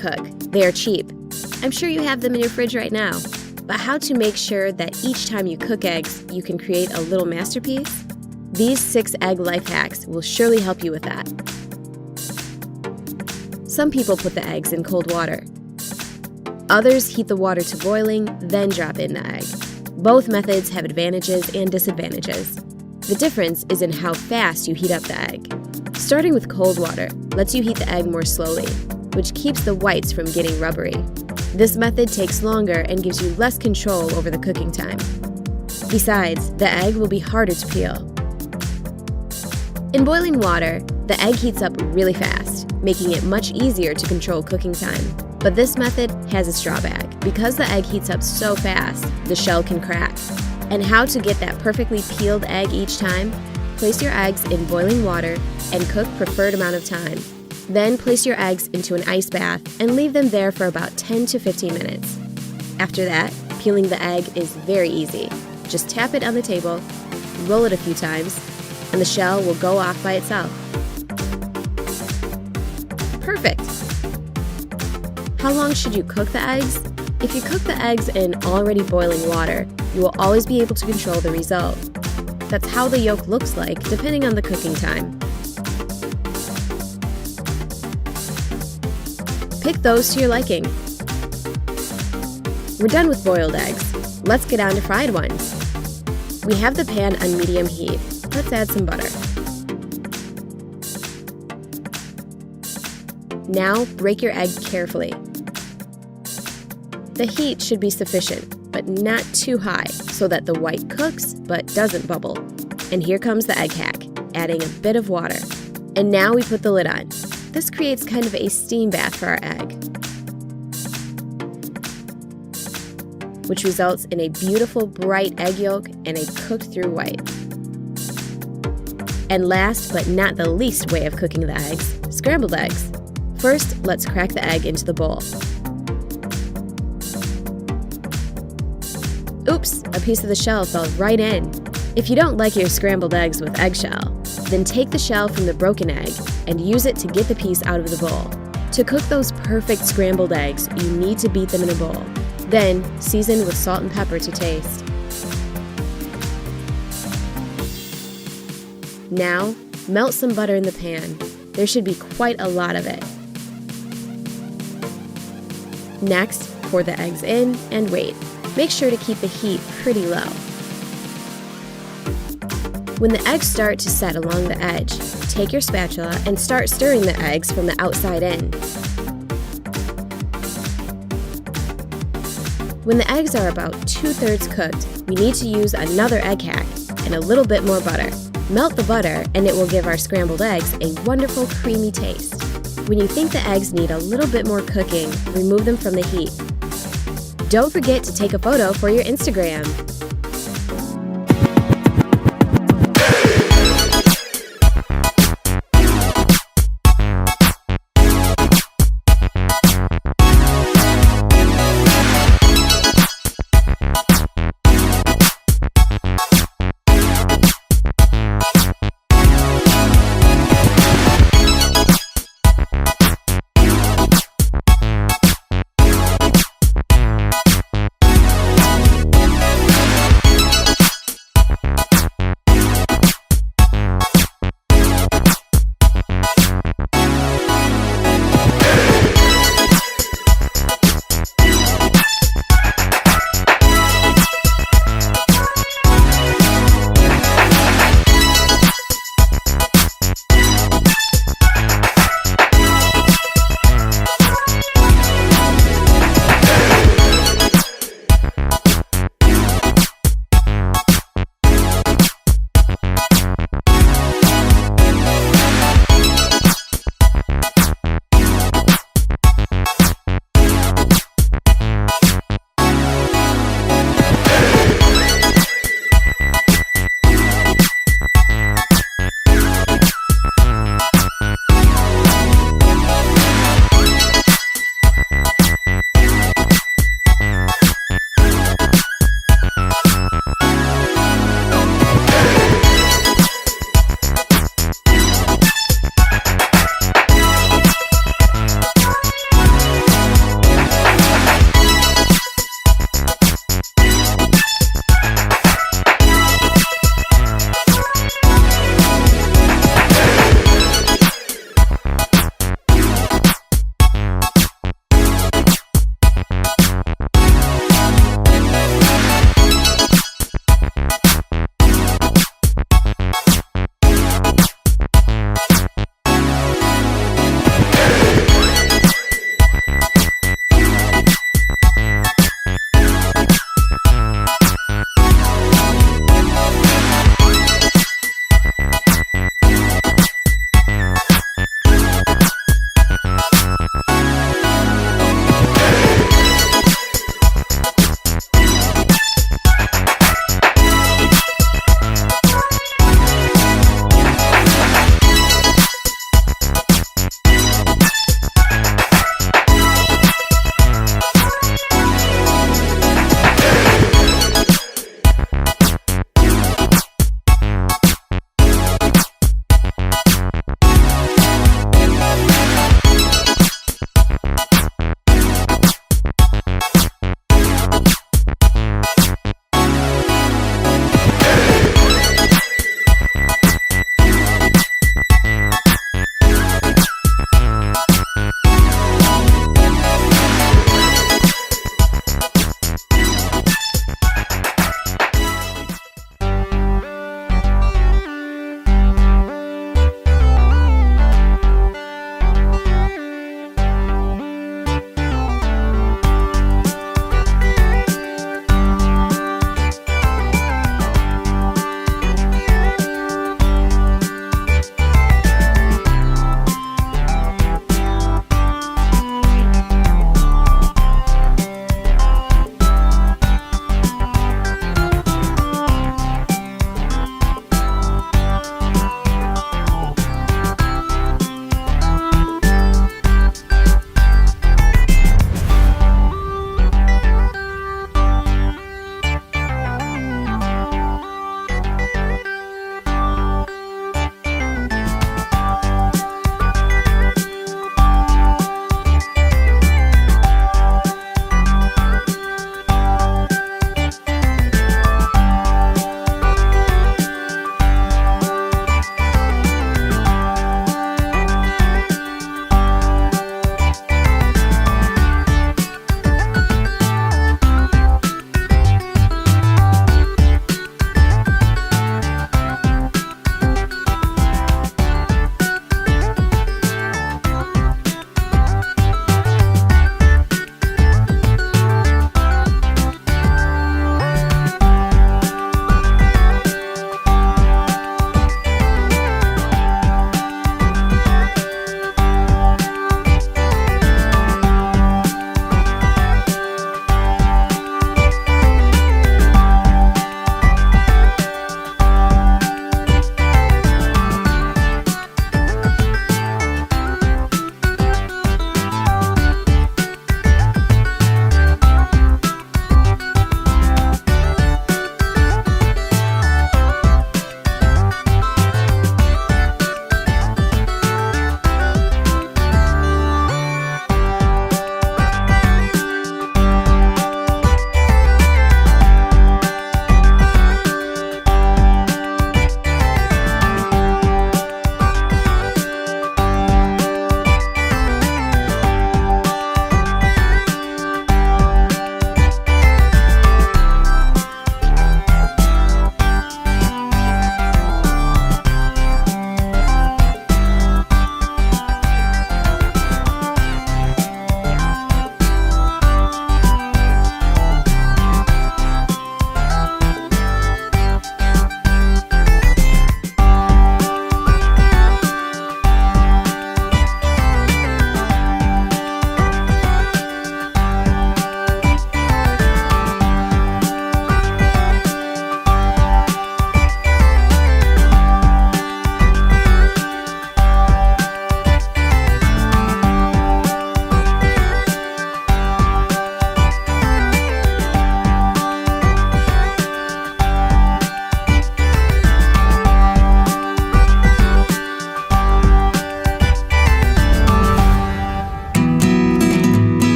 cook. They are cheap. I'm sure you have them in your fridge right now. But how to make sure that each time you cook eggs, you can create a little masterpiece? These 6 egg life hacks will surely help you with that. Some people put the eggs in cold water. Others heat the water to boiling, then drop in the egg. Both methods have advantages and disadvantages. The difference is in how fast you heat up the egg. Starting with cold water lets you heat the egg more slowly, which keeps the whites from getting rubbery. This method takes longer and gives you less control over the cooking time. Besides, the egg will be harder to peel. In boiling water, the egg heats up really fast, making it much easier to control cooking time. But this method has its drawback. Because the egg heats up so fast, the shell can crack. And how to get that perfectly peeled egg each time? Place your eggs in boiling water and cook preferred amount of time. Then place your eggs into an ice bath and leave them there for about 10 to 15 minutes. After that, peeling the egg is very easy. Just tap it on the table, roll it a few times, and the shell will go off by itself. Perfect! How long should you cook the eggs? If you cook the eggs in already boiling water, you will always be able to control the result. That's how the yolk looks like, depending on the cooking time. Pick those to your liking. We're done with boiled eggs. Let's get on to fried ones. We have the pan on medium heat. Let's add some butter. Now break your egg carefully. The heat should be sufficient, but not too high, so that the white cooks but doesn't bubble. And here comes the egg hack, adding a bit of water. And now we put the lid on. This creates kind of a steam bath for our egg, which results in a beautiful bright egg yolk and a cooked through white. And last but not the least way of cooking the eggs, scrambled eggs. First, let's crack the egg into the bowl. Oops, a piece of the shell fell right in. If you don't like your scrambled eggs with eggshell, then take the shell from the broken egg and use it to get the piece out of the bowl. To cook those perfect scrambled eggs, you need to beat them in a bowl. Then, season with salt and pepper to taste. Now, melt some butter in the pan. There should be quite a lot of it. Next, pour the eggs in and wait. Make sure to keep the heat pretty low. When the eggs start to set along the edge, take your spatula and start stirring the eggs from the outside in. When the eggs are about 2/3 cooked, we need to use another egg hack and a little bit more butter. Melt the butter and it will give our scrambled eggs a wonderful creamy taste. When you think the eggs need a little bit more cooking, remove them from the heat. Don't forget to take a photo for your Instagram.